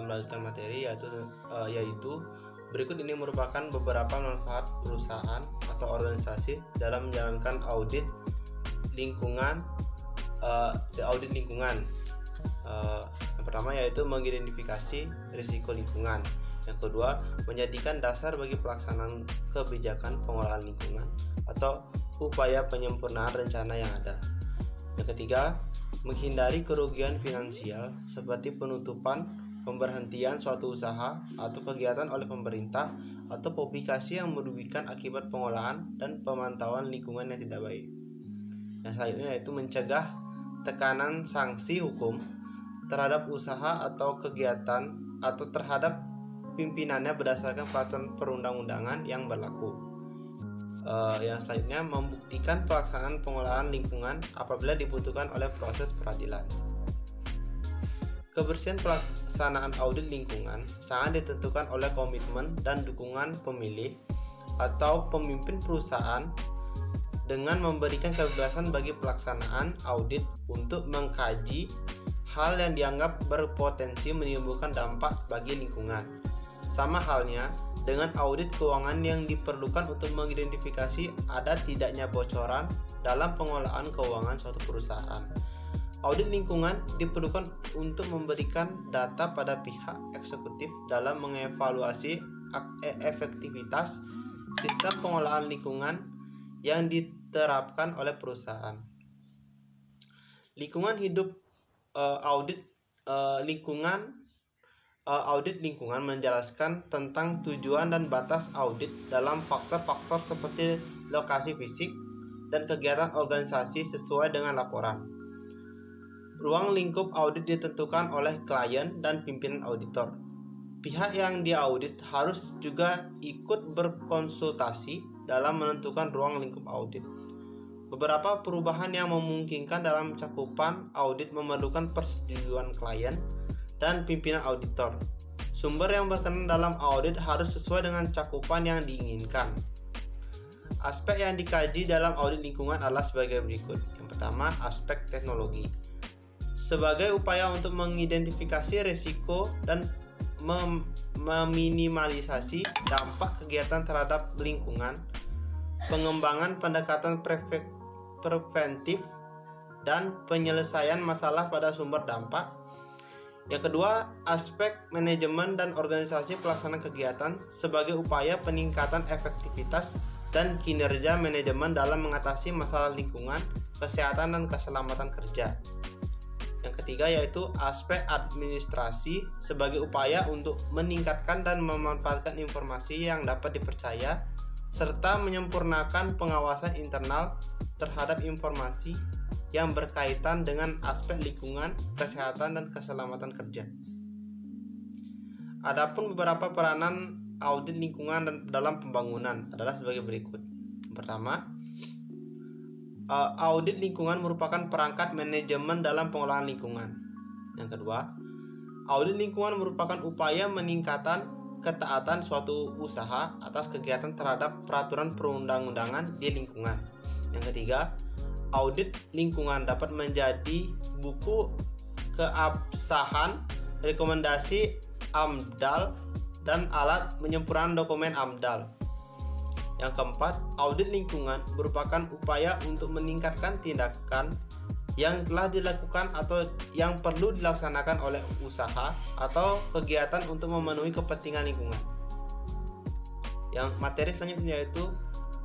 melanjutkan materi yaitu berikut ini merupakan beberapa manfaat perusahaan atau organisasi dalam menjalankan audit lingkungan. Yang pertama yaitu mengidentifikasi risiko lingkungan. Yang kedua, menjadikan dasar bagi pelaksanaan kebijakan pengelolaan lingkungan atau upaya penyempurnaan rencana yang ada. Yang ketiga, menghindari kerugian finansial seperti penutupan, pemberhentian suatu usaha atau kegiatan oleh pemerintah atau publikasi yang merugikan akibat pengolahan dan pemantauan lingkungan yang tidak baik. Yang selanjutnya yaitu mencegah tekanan sanksi hukum terhadap usaha atau kegiatan atau terhadap pimpinannya berdasarkan peraturan perundang-undangan yang berlaku. Yang selanjutnya membuktikan pelaksanaan pengolahan lingkungan apabila dibutuhkan oleh proses peradilan. Kebersihan pelaksanaan audit lingkungan sangat ditentukan oleh komitmen dan dukungan pemilih atau pemimpin perusahaan dengan memberikan kebebasan bagi pelaksanaan audit untuk mengkaji hal yang dianggap berpotensi menimbulkan dampak bagi lingkungan. Sama halnya dengan audit keuangan yang diperlukan untuk mengidentifikasi ada tidaknya bocoran dalam pengelolaan keuangan suatu perusahaan. Audit lingkungan diperlukan untuk memberikan data pada pihak eksekutif dalam mengevaluasi efektivitas sistem pengelolaan lingkungan yang diterapkan oleh perusahaan. Lingkungan hidup audit lingkungan menjelaskan tentang tujuan dan batas audit dalam faktor-faktor seperti lokasi fisik dan kegiatan organisasi sesuai dengan laporan. Ruang lingkup audit ditentukan oleh klien dan pimpinan auditor. Pihak yang diaudit harus juga ikut berkonsultasi dalam menentukan ruang lingkup audit. Beberapa perubahan yang memungkinkan dalam cakupan audit memerlukan persetujuan klien dan pimpinan auditor. Sumber yang berkenan dalam audit harus sesuai dengan cakupan yang diinginkan. Aspek yang dikaji dalam audit lingkungan adalah sebagai berikut. Yang pertama, aspek teknologi. Sebagai upaya untuk mengidentifikasi risiko dan meminimalisasi dampak kegiatan terhadap lingkungan, pengembangan pendekatan preventif dan penyelesaian masalah pada sumber dampak. Yang kedua, aspek manajemen dan organisasi pelaksanaan kegiatan sebagai upaya peningkatan efektivitas dan kinerja manajemen dalam mengatasi masalah lingkungan, kesehatan, dan keselamatan kerja. Yang ketiga yaitu aspek administrasi sebagai upaya untuk meningkatkan dan memanfaatkan informasi yang dapat dipercaya serta menyempurnakan pengawasan internal terhadap informasi yang berkaitan dengan aspek lingkungan, kesehatan, dan keselamatan kerja. Adapun beberapa peranan audit lingkungan dalam pembangunan adalah sebagai berikut. Pertama, audit lingkungan merupakan perangkat manajemen dalam pengelolaan lingkungan. Yang kedua, audit lingkungan merupakan upaya meningkatkan ketaatan suatu usaha atas kegiatan terhadap peraturan perundang-undangan di lingkungan. Yang ketiga, audit lingkungan dapat menjadi buku keabsahan, rekomendasi AMDAL, dan alat penyempurnaan dokumen AMDAL. Yang keempat, audit lingkungan merupakan upaya untuk meningkatkan tindakan yang telah dilakukan atau yang perlu dilaksanakan oleh usaha atau kegiatan untuk memenuhi kepentingan lingkungan. Yang materi selanjutnya yaitu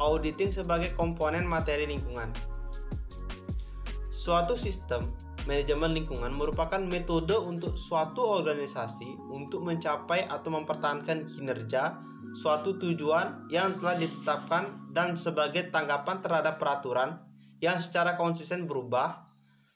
auditing sebagai komponen materi lingkungan. Suatu sistem manajemen lingkungan merupakan metode untuk suatu organisasi untuk mencapai atau mempertahankan kinerja suatu tujuan yang telah ditetapkan dan sebagai tanggapan terhadap peraturan yang secara konsisten berubah,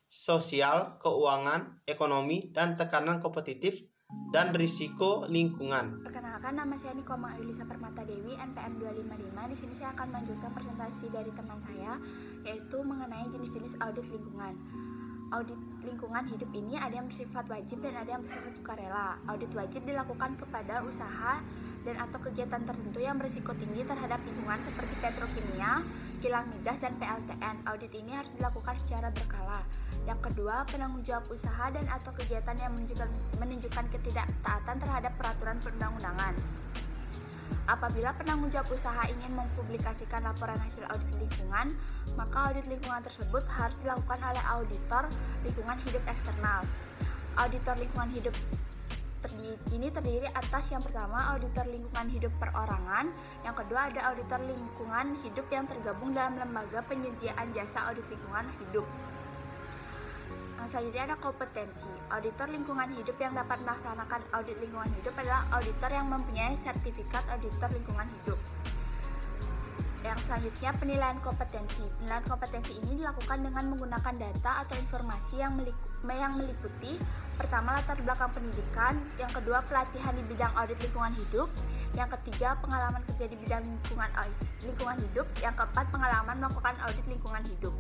sosial, keuangan, ekonomi, dan tekanan kompetitif dan risiko lingkungan. Perkenalkan, nama saya Niko Elisa Permata Dewi, NPM 255. Di sini saya akan melanjutkan presentasi dari teman saya, yaitu mengenai jenis-jenis audit lingkungan. Audit lingkungan hidup ini ada yang bersifat wajib dan ada yang bersifat sukarela. Audit wajib dilakukan kepada usaha dan atau kegiatan tertentu yang berisiko tinggi terhadap lingkungan seperti petrokimia, kilang migas, dan PLTN. Audit ini harus dilakukan secara berkala. Yang kedua, penanggung jawab usaha dan atau kegiatan yang menunjukkan ketidaktaatan terhadap peraturan perundang-undangan. Apabila penanggung jawab usaha ingin mempublikasikan laporan hasil audit lingkungan, maka audit lingkungan tersebut harus dilakukan oleh auditor lingkungan hidup eksternal. Auditor lingkungan hidup ini terdiri atas yang pertama auditor lingkungan hidup perorangan, yang kedua ada auditor lingkungan hidup yang tergabung dalam lembaga penyediaan jasa audit lingkungan hidup. Selanjutnya ada kompetensi. Auditor lingkungan hidup yang dapat melaksanakan audit lingkungan hidup adalah auditor yang mempunyai sertifikat auditor lingkungan hidup. Yang selanjutnya penilaian kompetensi. Penilaian kompetensi ini dilakukan dengan menggunakan data atau informasi yang meliputi pertama latar belakang pendidikan, yang kedua pelatihan di bidang audit lingkungan hidup, yang ketiga pengalaman kerja di bidang lingkungan hidup, yang keempat pengalaman melakukan audit lingkungan hidup.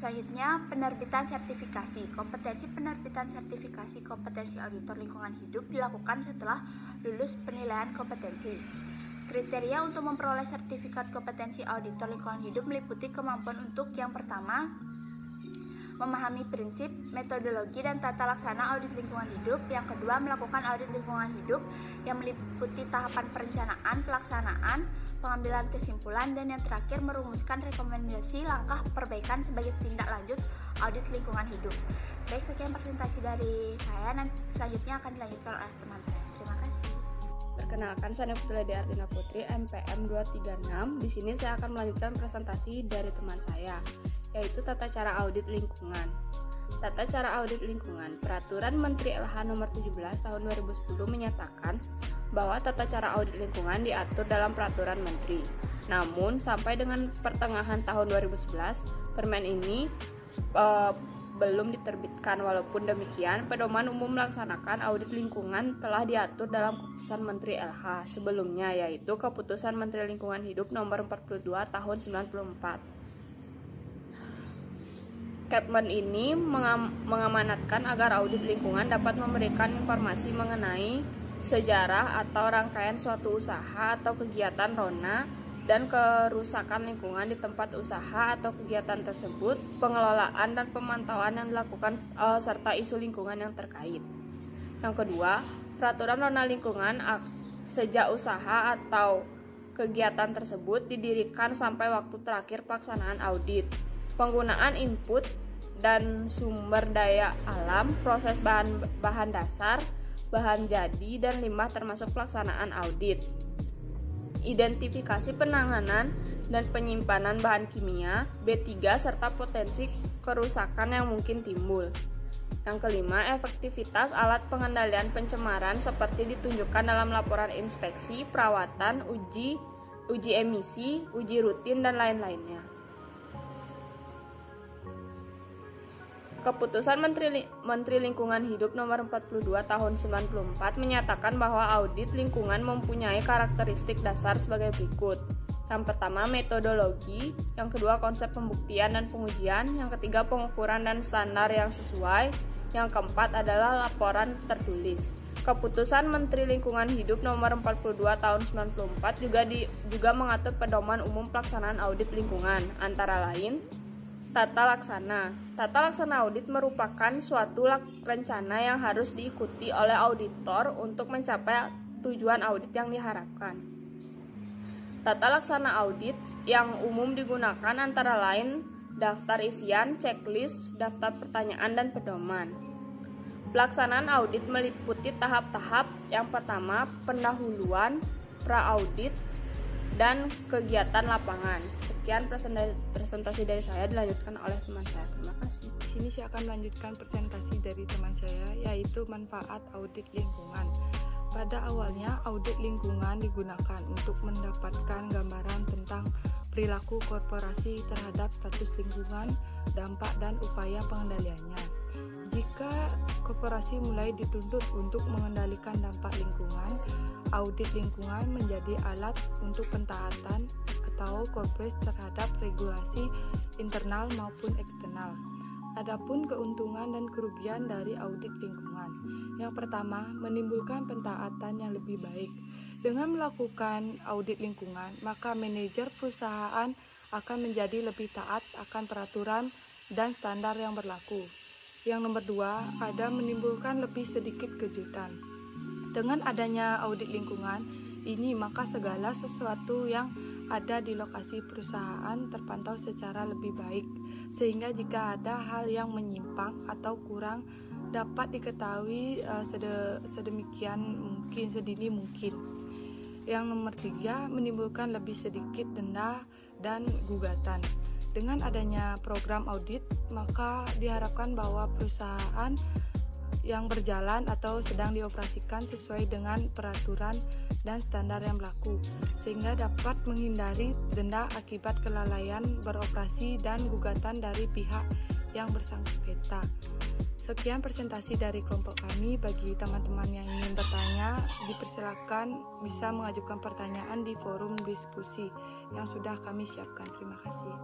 Selanjutnya, penerbitan sertifikasi. Kompetensi penerbitan sertifikasi kompetensi auditor lingkungan hidup dilakukan setelah lulus penilaian kompetensi. Kriteria untuk memperoleh sertifikat kompetensi auditor lingkungan hidup meliputi kemampuan untuk yang pertama, memahami prinsip, metodologi, dan tata laksana audit lingkungan hidup. Yang kedua, melakukan audit lingkungan hidup yang meliputi tahapan perencanaan, pelaksanaan, pengambilan kesimpulan, dan yang terakhir merumuskan rekomendasi langkah perbaikan sebagai tindak lanjut audit lingkungan hidup. Baik, sekian presentasi dari saya. Nanti selanjutnya akan dilanjutkan oleh teman saya. Terima kasih. Perkenalkan, saya Putri Artina Putri, NPM 236. Di sini saya akan melanjutkan presentasi dari teman saya, yaitu tata cara audit lingkungan. Tata cara audit lingkungan. Peraturan Menteri LH Nomor 17 Tahun 2010 menyatakan bahwa tata cara audit lingkungan diatur dalam peraturan menteri. Namun, sampai dengan pertengahan tahun 2011, permen ini belum diterbitkan. Walaupun demikian, pedoman umum melaksanakan audit lingkungan telah diatur dalam keputusan Menteri LH sebelumnya, yaitu Keputusan Menteri Lingkungan Hidup Nomor 42 Tahun 94. Kepmen ini mengamanatkan agar audit lingkungan dapat memberikan informasi mengenai sejarah atau rangkaian suatu usaha atau kegiatan rona dan kerusakan lingkungan di tempat usaha atau kegiatan tersebut, pengelolaan dan pemantauan yang dilakukan serta isu lingkungan yang terkait. Yang kedua, peraturan rona lingkungan sejak usaha atau kegiatan tersebut didirikan sampai waktu terakhir pelaksanaan audit. Penggunaan input dan sumber daya alam, proses bahan dasar, bahan jadi, dan limbah termasuk pelaksanaan audit. Identifikasi penanganan dan penyimpanan bahan kimia, B3, serta potensi kerusakan yang mungkin timbul. Yang kelima, efektivitas alat pengendalian pencemaran seperti ditunjukkan dalam laporan inspeksi, perawatan, uji emisi, uji rutin, dan lain-lainnya. Keputusan Menteri Lingkungan Hidup Nomor 42 Tahun 94 menyatakan bahwa audit lingkungan mempunyai karakteristik dasar sebagai berikut. Yang pertama, metodologi, yang kedua, konsep pembuktian dan pengujian, yang ketiga, pengukuran dan standar yang sesuai, yang keempat adalah laporan tertulis. Keputusan Menteri Lingkungan Hidup Nomor 42 Tahun 94 juga mengatur pedoman umum pelaksanaan audit lingkungan, antara lain tata laksana. Tata laksana audit merupakan suatu rencana yang harus diikuti oleh auditor untuk mencapai tujuan audit yang diharapkan. Tata laksana audit yang umum digunakan antara lain daftar isian, checklist, daftar pertanyaan, dan pedoman. Pelaksanaan audit meliputi tahap-tahap. Yang pertama, pendahuluan, pra-audit, dan kegiatan lapangan. Sekian presentasi dari saya, dilanjutkan oleh teman saya. Terima kasih. Di sini saya akan melanjutkan presentasi dari teman saya, yaitu manfaat audit lingkungan. Pada awalnya, audit lingkungan digunakan untuk mendapatkan gambaran tentang perilaku korporasi terhadap status lingkungan, dampak, dan upaya pengendaliannya. Jika korporasi mulai dituntut untuk mengendalikan dampak lingkungan, audit lingkungan menjadi alat untuk pentaatan atau compliance terhadap regulasi internal maupun eksternal. Adapun keuntungan dan kerugian dari audit lingkungan. Yang pertama, menimbulkan pentaatan yang lebih baik. Dengan melakukan audit lingkungan, maka manajer perusahaan akan menjadi lebih taat akan peraturan dan standar yang berlaku. Yang nomor 2, ada menimbulkan lebih sedikit kejutan. Dengan adanya audit lingkungan ini, maka segala sesuatu yang ada di lokasi perusahaan terpantau secara lebih baik, sehingga jika ada hal yang menyimpang atau kurang dapat diketahui sedini mungkin. Yang nomor 3, menimbulkan lebih sedikit denda dan gugatan. Dengan adanya program audit, maka diharapkan bahwa perusahaan yang berjalan atau sedang dioperasikan sesuai dengan peraturan dan standar yang berlaku, sehingga dapat menghindari denda akibat kelalaian beroperasi dan gugatan dari pihak yang bersangkutan. Sekian presentasi dari kelompok kami. Bagi teman-teman yang ingin bertanya, dipersilakan bisa mengajukan pertanyaan di forum diskusi yang sudah kami siapkan. Terima kasih.